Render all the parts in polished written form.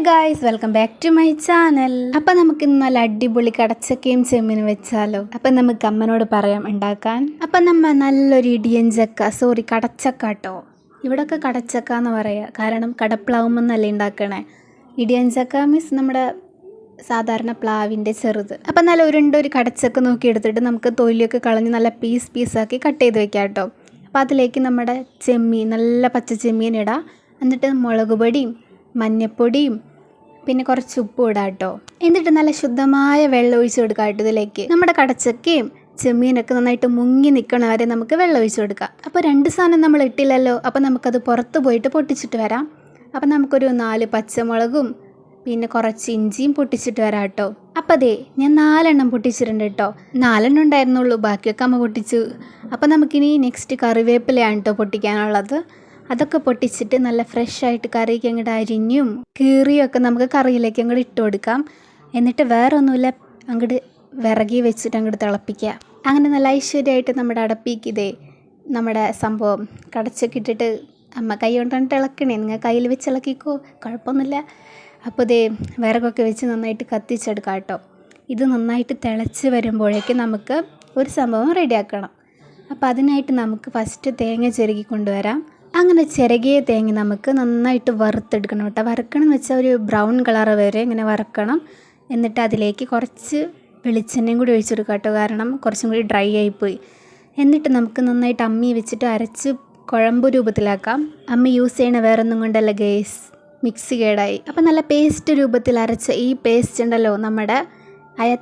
Guys, welcome back to my channel. അപ്പം നമുക്ക് ഇന്ന് നല്ല അടിപൊളി കടച്ചക്കയും ചെമ്മീനും വെച്ചാലോ. അപ്പം നമുക്ക് അമ്മനോട് പറയാം ഉണ്ടാക്കാൻ. അപ്പം നമ്മ നല്ലൊരു ഇടിയൻ ചക്ക, കടച്ചക്ക കേട്ടോ. ഇവിടെയൊക്കെ കടച്ചക്ക എന്ന് പറയുക, കാരണം കടപ്ലാവുമെന്നല്ലേ ഉണ്ടാക്കണേ. ഇടിയൻ ചക്ക മീൻസ് നമ്മുടെ സാധാരണ പ്ലാവിൻ്റെ ചെറുത്. അപ്പം നല്ല ഒരു കടച്ചക്ക നോക്കി എടുത്തിട്ട് നമുക്ക് തൊലിയൊക്കെ കളഞ്ഞ് നല്ല പീസാക്കി കട്ട് ചെയ്ത് വെക്കാം കേട്ടോ. അപ്പം അതിലേക്ക് നമ്മുടെ ചെമ്മീൻ, നല്ല പച്ച ചെമ്മീൻ ഇടാം. എന്നിട്ട് മുളക് പൊടിയും മഞ്ഞപ്പൊടിയും പിന്നെ കുറച്ച് ഉപ്പും ഇടാം കേട്ടോ. എന്നിട്ട് നല്ല ശുദ്ധമായ വെള്ളം ഒഴിച്ച് കൊടുക്കാം കേട്ടോ. ഇതിലേക്ക് നമ്മുടെ കടച്ചക്കയും ചെമ്മീനൊക്കെ നന്നായിട്ട് മുങ്ങി നിൽക്കണ വരെ നമുക്ക് വെള്ളം ഒഴിച്ച് കൊടുക്കാം. അപ്പോൾ 2 സാധനം നമ്മൾ ഇട്ടില്ലല്ലോ, അപ്പോൾ നമുക്കത് പുറത്ത് പോയിട്ട് പൊട്ടിച്ചിട്ട് വരാം. അപ്പം നമുക്കൊരു 4 പച്ചമുളകും പിന്നെ കുറച്ച് ഇഞ്ചിയും പൊട്ടിച്ചിട്ട് വരാം കേട്ടോ. അപ്പം അതെ, ഞാൻ 4 എണ്ണം പൊട്ടിച്ചിട്ടുണ്ട് കേട്ടോ. 4 എണ്ണം ഉണ്ടായിരുന്നുള്ളൂ, ബാക്കിയൊക്കെ അമ്മ പൊട്ടിച്ചു. അപ്പം നമുക്കിനി നെക്സ്റ്റ് കറിവേപ്പിലയാണ് കേട്ടോ പൊട്ടിക്കാനുള്ളത്. അതൊക്കെ പൊട്ടിച്ചിട്ട് നല്ല ഫ്രഷ് ആയിട്ട് കറിക്ക് അങ്ങോട്ട് അരിഞ്ഞും കീറിയൊക്കെ നമുക്ക് കറിയിലേക്ക് അങ്ങോട്ട് ഇട്ട് കൊടുക്കാം. എന്നിട്ട് വേറെ ഒന്നുമില്ല, അങ്ങോട്ട് വിറകി വെച്ചിട്ട് അങ്ങോട്ട് തിളപ്പിക്കുക. അങ്ങനെ നല്ല ഐശ്വര്യമായിട്ട് നമ്മുടെ അടപ്പിക്ക് നമ്മുടെ സംഭവം കടച്ചൊക്കെ ഇട്ടിട്ട് അമ്മ കൈ കൊണ്ടാണ് ഇളക്കണേ. നിങ്ങൾ കയ്യിൽ വെച്ച് ഇളക്കിക്കോ, കുഴപ്പമൊന്നുമില്ല. അപ്പോൾ വിറകൊക്കെ വെച്ച് നന്നായിട്ട് കത്തിച്ചെടുക്കാം കേട്ടോ. ഇത് നന്നായിട്ട് തിളച്ച് വരുമ്പോഴേക്കും നമുക്ക് ഒരു സംഭവം റെഡിയാക്കണം. അപ്പോൾ അതിനായിട്ട് നമുക്ക് ഫസ്റ്റ് തേങ്ങ ചിരകി കൊണ്ടുവരാം. അങ്ങനെ ചിരകിയ തേങ്ങ നമുക്ക് നന്നായിട്ട് വറുത്തെടുക്കണം കേട്ടോ. വറുക്കണം എന്ന് വെച്ചാൽ ഒരു ബ്രൗൺ കളർ വരെ ഇങ്ങനെ വറുക്കണം. എന്നിട്ട് അതിലേക്ക് കുറച്ച് വെളിച്ചെണ്ണയും കൂടി ഒഴിച്ചെടുക്കാം കേട്ടോ, കാരണം കുറച്ചും കൂടി ഡ്രൈ ആയിപ്പോയി. എന്നിട്ട് നമുക്ക് നന്നായിട്ട് അമ്മി വെച്ചിട്ട് അരച്ച് കുഴമ്പ് രൂപത്തിലാക്കാം. അമ്മി യൂസ് ചെയ്യണ വേറൊന്നും കൊണ്ടല്ല ഗേസ്, മിക്സി കേടായി. അപ്പം നല്ല പേസ്റ്റ് രൂപത്തിൽ അരച്ച ഈ പേസ്റ്റ് ഉണ്ടല്ലോ, നമ്മുടെ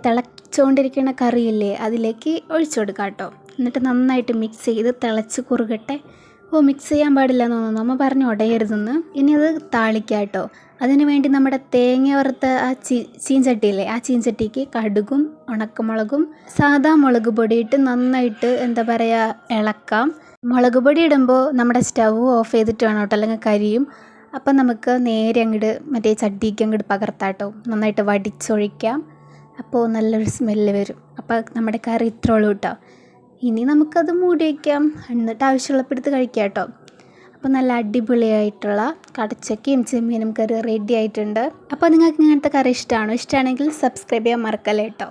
തിളച്ചുകൊണ്ടിരിക്കുന്ന കറിയില്ലേ അതിലേക്ക് ഒഴിച്ചു കൊടുക്കാം കേട്ടോ. എന്നിട്ട് നന്നായിട്ട് മിക്സ് ചെയ്ത് തിളച്ച് കുറുകട്ടെ. മിക്സ് ചെയ്യാൻ പാടില്ല എന്ന് തോന്നുന്നു, അമ്മ പറഞ്ഞു ഉടയരുതെന്ന്. ഇനി അത് താളിക്കാം കേട്ടോ. അതിന് വേണ്ടി നമ്മുടെ തേങ്ങ വറുത്ത ആ ചീഞ്ചട്ടിയില്ലേ, ആ ചീഞ്ചട്ടിക്ക് കടുകും ഉണക്കമുളകും സാദാ മുളക് പൊടിയിട്ട് നന്നായിട്ട് ഇളക്കാം. മുളക് പൊടി ഇടുമ്പോൾ നമ്മുടെ സ്റ്റൗ ഓഫ് ചെയ്തിട്ട് വേണം കേട്ടോ, അല്ലെങ്കിൽ കരിയും. അപ്പം നമുക്ക് നേരെ അങ്ങോട്ട് മറ്റേ ചട്ടിക്ക് അങ്ങോട്ട് പകർത്താം കേട്ടോ. നന്നായിട്ട് വടിച്ചൊഴിക്കാം, അപ്പോൾ നല്ലൊരു സ്മെല്ല് വരും. അപ്പോൾ നമ്മുടെ കറി ഇത്രയുള്ളൂ കേട്ടോ. ഇനി നമുക്കത് മൂടി വയ്ക്കാം, എന്നിട്ട് ആവശ്യമുള്ളപ്പോൾ എടുത്ത് കഴിക്കാം കേട്ടോ. അപ്പോൾ നല്ല അടിപൊളിയായിട്ടുള്ള കടച്ചക്കയും ചെമ്മീനും കറി റെഡി ആയിട്ടുണ്ട്. അപ്പോൾ നിങ്ങൾക്ക് ഇങ്ങനത്തെ കറി ഇഷ്ടമാണെങ്കിൽ സബ്സ്ക്രൈബ് ചെയ്യാൻ മറക്കല്ലേ കേട്ടോ.